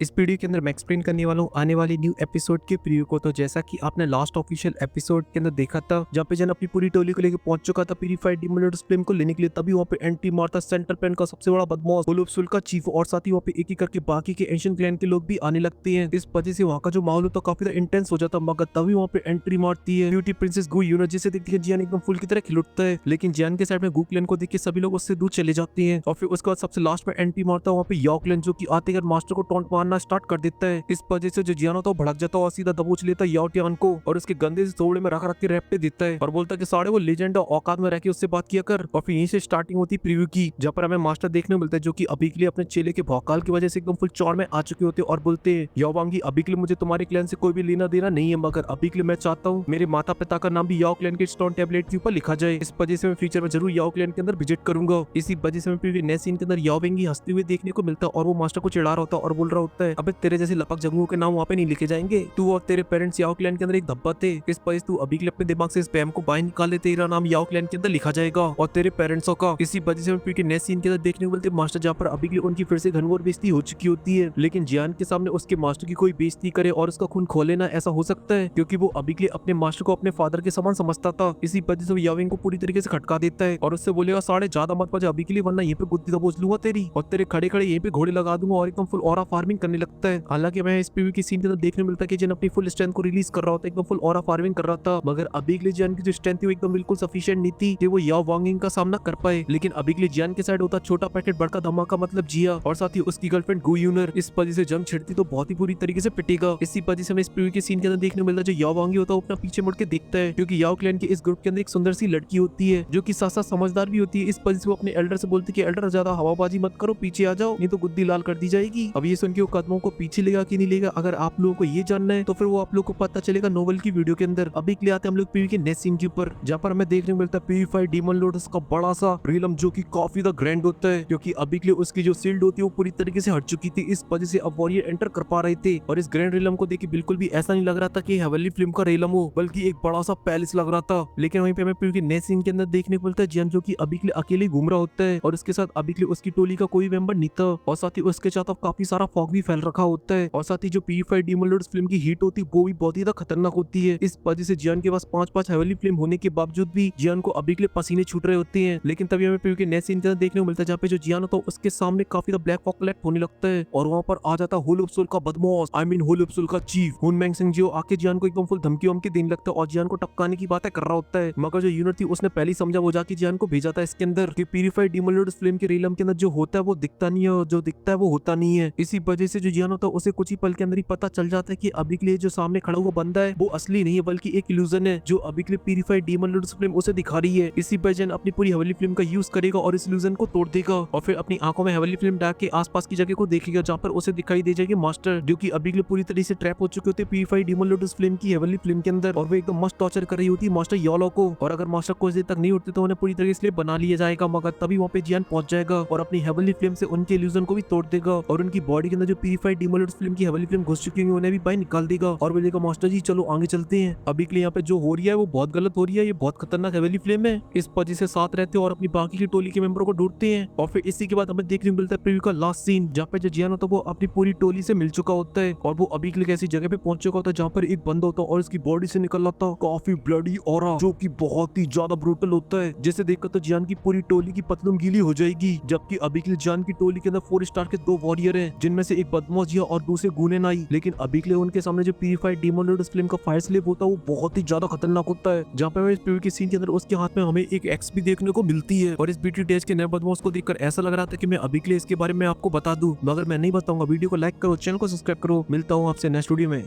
इस वीडियो के अंदर मैं एक्सप्लेन करने वाला हूँ आने वाली न्यू एपिसोड के प्रीव्यू को। तो जैसा कि आपने लास्ट ऑफिशियल एपिसोड के अंदर देखा था, जहाँ पे जन अपनी पूरी टोली को लेकर पहुंच चुका था प्यूरिफाइड डीमन लॉर्ड्स फ्लेम को लेने के लिए, तभी वहाँ पे एंट्री मारता सेंटर पेन का सबसे बड़ा बदमाश होलोप्सुल का चीफ, और साथ ही वहाँ पे एक एक करके बाकी के एंशिएंट क्लैन के लोग भी आने लगते हैं। इस वजह से वहाँ का जो माहौल होता काफी इंटेंस हो जाता, मगर तभी वहाँ पे एंट्री मारती है ब्यूटी प्रिंसेस गु यूनर, जिसे देखती है जियान एकदम फुल की तरह खिलुटता है, लेकिन जियान के साइड में गु क्लैन को देख के सभी लोग उससे दूर चले जाते हैं। और फिर उसके बाद सबसे लास्ट में एंट्री मारता है वहाँ पे याओ क्लैन, जो की आते ही मास्टर को टॉन्ट मारना स्टार्ट कर देता है। इस वजह से जो जियान होता है भड़क जाता है और सीधा दबोच लेता है याओ टियान को और उसके गंदे से थोड़े में रख रख के रैप्टे देता है और बोलता है कि साढ़े वो लेजेंड औकात में रह के उससे बात किया कर। और फिर यहीं से स्टार्टिंग होती है प्रीव्यू की, जहाँ पर हमें मास्टर देखने को मिलता है जो कि अभी के लिए अपने चेले के भौकाल की वजह से एकदम फुल चौड़ में आ चुके होते हैं और बोलते हैं याओ वांगी, अभी के लिए मुझे तुम्हारे क्लैन से कोई भी लेना देना नहीं है, मगर अभी के लिए मैं चाहता हूँ मेरे माता पिता का नाम भी याओ क्लैन के स्टोन टैबलेट के ऊपर लिखा जाए। इस वजह से मैं फ्यूचर में जरूर याओ क्लैन के अंदर विजिट करूंगा। इसी वजह से मैं प्रीव्यू नेक्स्ट सीन के अंदर याओ वांगी हंसते हुए देखने को मिलता है और वो मास्टर को चिढ़ा रहा होता है और बोल रहा होता है, अबे तेरे जैसे लपक जगुओं के नाम वहाँ पे नहीं लिखे जाएंगे, तू और तेरे पेरेंट्स याओ क्लैन के अंदर एक धब्बा थे, इस वजह से तू अभी के लिए अपने दिमाग से इस स्पैम को बाहर निकाल ले, तेरा नाम याओ क्लैन के अंदर लिखा जाएगा और तेरे पेरेंट्सों का। इसी वजह से प्रीव्यू के नेक्स्ट सीन के अंदर देखने को मिलते हैं मास्टर, जहाँ पर अभी के लिए उनकी फिर से घनघोर बेइज्जती हो चुकी होती है, लेकिन जियान के सामने उसके मास्टर की कोई बेइज्जती करे और उसका खून खोले ना, ऐसा हो सकता है क्योंकि वो अभी के लिए अपने मास्टर को अपने फादर के समान समझता था। इसी वजह से वो याविंग को पूरी तरीके से खटका देता है और उससे बोलेगा साढ़े ज्यादा मत बजा अभी के लिए, वरना यहीं पे गुद्दी दबोच लूंगा तेरी और तेरे खड़े खड़े यहीं पे घोड़े लगा दूंगा, और एकदम फुल ऑरा फार्मिंग करने लगता है। हालांकि मैं इस पीवी की सीन के अंदर देखने मिलता है कि जिन अपनी फुल स्ट्रेंथ को रिलीज कर रहा होता है, एकदम फुल ऑरा फार्मिंग कर रहा था, मगर अभी के लिए जियान की जो स्ट्रेंथ थी वो एकदम बिल्कुल सफिशिएंट नहीं थी कि वो याओ वांगिंग का सामना कर पाए। लेकिन अभी के लिए जियान के साइड होता छोटा पैकेट बड़का धमाका मतलब जिया, और साथ ही उसकी गर्लफ्रेंड गु यूनर। इस वजह से जंग छिड़ती तो बहुत ही बुरी तरीके से पिटेगा। इसी वजह से हमें इस प्रीव्यू के सीन के अंदर देखने को मिलता है जो याओ वांगी होता है वो अपना पीछे मुड़ के देखता है, क्योंकि याओ क्लैन के इस ग्रुप के अंदर एक सुंदर सी लड़की होती है जो कि साथ साथ समझदार भी होती है। इस वजह से वो अपने एल्डर से बोलती है कि एल्डर ज्यादा हवाबाजी मत करो, पीछे आ जाओ नहीं तो गुद्दी लाल कर दी जाएगी। अब ये सुन के वो कदमों को पीछे लेगा कि नहीं लेगा, अगर आप लोगों को ये जानना है तो फिर वो आप लोगों को पता चलेगा नोवेल की वीडियो के अंदर। अभी के लिए आते हैं हम लोग प्रीव्यू के नेक्स्ट सीन के ऊपर, जहाँ पर हमें देखने को मिलता है प्यूरिफाइड डीमन लॉर्ड्स का बड़ा सा रिलम जो कि काफी द ग्रैंड होता है, क्योंकि अभी के लिए उसकी जो सील्ड होती है वो पूरी तरीके से हट चुकी थी। इस वजह से अब वॉरियर एंटर कर पा रहे थे और इस ग्रैंड रिलम को देखिए बिल्कुल भी ऐसा नहीं लग रहा था कि हेवनली फिल्म का रिलम हो, बल्कि एक बड़ा सा पैलेस लग रहा था। लेकिन वहीं पे हमें प्रीव्यू के नेक्स्ट सीन के अंदर देखने को मिलता है जियान जो कि अभी के लिए अकेले घूम रहा होता है और उसके साथ अभी के लिए उसकी टोली का कोई मेंबर नहीं था, और साथ ही उसके साथ अब काफी सारा फॉग भी फैल रखा होता है, और साथ ही जो प्यूरिफाइड डीमन लॉर्ड्स फिल्म की हीट होती है वो भी बहुत ही ज्यादा खतरनाक होती है। इस वजह से जियान के पास 5-5 हेवनली फिल्म होने के बावजूद भी जियान को अभी के लिए पसीने छूट रहे होते हैं। लेकिन तभी हमें प्रीव्यू के नेक्स्ट सीन के अंदर देखने को मिलता है जहाँ पे जो जियान होता है उसके सामने काफी ब्लैक फॉग कलेक्ट होने लगता है और वहाँ पर आ जाता है होलोप्सुल का बदमाश, आई मीन होलोप्सुल का चीफ हुन मैंग सिंह, जो आके जियान को एकदम फुल धमकी वमकी देने लगता है और जियान को टपकाने की बातें कर रहा होता है। मगर जो यूनिट थी उसने पहले ही समझा, वो जाके जियान को भेजा था इसके अंदर कि प्यूरिफाइड डीमन लॉर्ड्स फिल्म के रिलम के अंदर जो होता है वो दिखता नहीं है और जो दिखता है वो होता नहीं है। इसी वजह से जो जियान होता है उसे कुछ ही पल के अंदर ही पता चल जाता है कि अभी के लिए जो सामने खड़ा हुआ बंदा है वो असली नहीं है बल्कि एक इल्यूजन है जो अभी के लिए प्यूरिफाइड डीमन लॉर्ड्स फिल्म उसे दिखा रही है। इसी वजह से अपनी पूरी हेवनली फिल्म का यूज करेगा और इस इल्यूजन को तोड़ देगा और फिर अपनी आंखों में हेवनली फिल्म डाल के आसपास की जगह को देखेगा जहाँ पर उसे दिखाई दे जाएगी मास्टर, जो कि अभी के लिए पूरी तरह से ट्रैप हो चुके होते हैं प्यूरिफाइड डीमन लॉर्ड्स फिल्म की हेवनली फिल्म के अंदर, और वो एकदम मस्त टॉर्चर कर रही होती है मास्टर यालो को, और अगर मास्टर कुछ देर तक नहीं उठते तो उन्हें पूरी तरह से बना लिया जाएगा। मगर तभी वहाँ पे जियान पहुंच जाएगा और अपनी हेवनली फिल्म से उनके इल्यूजन को भी तोड़ देगा और उनकी बॉडी के अंदर जो प्यूरिफाइड डीमन लॉर्ड्स फिल्म की हेवनली फिल्म घुस चुकी है उन्हें भी बाहर निकाल देगा और बोलेगा मास्टर जी चलो आगे चलते हैं, अभी के लिए यहाँ पे जो हो रही है वो बहुत गलत हो रही है, ये बहुत खतरनाक हेवनली फिल्म है। इस वजह से साथ रहते हैं और अपनी बाकी की टोली के मेंबरों को ढूंढते हैं। और फिर इसी के बाद हमें देखने को मिलता है प्रीव्यू का लास्ट सीन, जहाँ पे जो जियान होता है वो अपनी पूरी टोली से मिल चुका होता है और वो अभी के लिए ऐसी जगह पे पहुंच चुका होता है जहाँ पर एक बंदा होता है और उसकी बॉडी से निकल रहा था काफी ब्लडी ऑरा जो कि बहुत ही ज्यादा ब्रूटल होता है, जिसे देखकर तो जियान की पूरी टोली की पतलून गीली हो जाएगी। जबकि अभी के लिए जियान की टोली के अंदर 4 स्टार के 2 वॉरियर हैं, जिनमें से एक बदमाश जिया और दूसरे गुने नाई। लेकिन अभी के लिए उनके सामने जो प्यूरिफाइड डीमन लॉर्ड्स फिल्म का फायर स्लेव होता है वो बहुत ही ज्यादा खतरनाक होता है, जहाँ पे इस प्रीव्यू के सीन के अंदर उसके हाथ में हमें एक एक्स भी देखने को मिलती है। और इस बीटी डेज के नए बदमाश को देखकर ऐसा लग रहा था कि मैं अभी के लिए इसके बारे में आपको बता दूं, मगर मैं नहीं बताऊंगा। वीडियो को लाइक करो, चैनल को सब्सक्राइब करो, मिलता हूँ आपसे नेक्स्ट वीडियो में।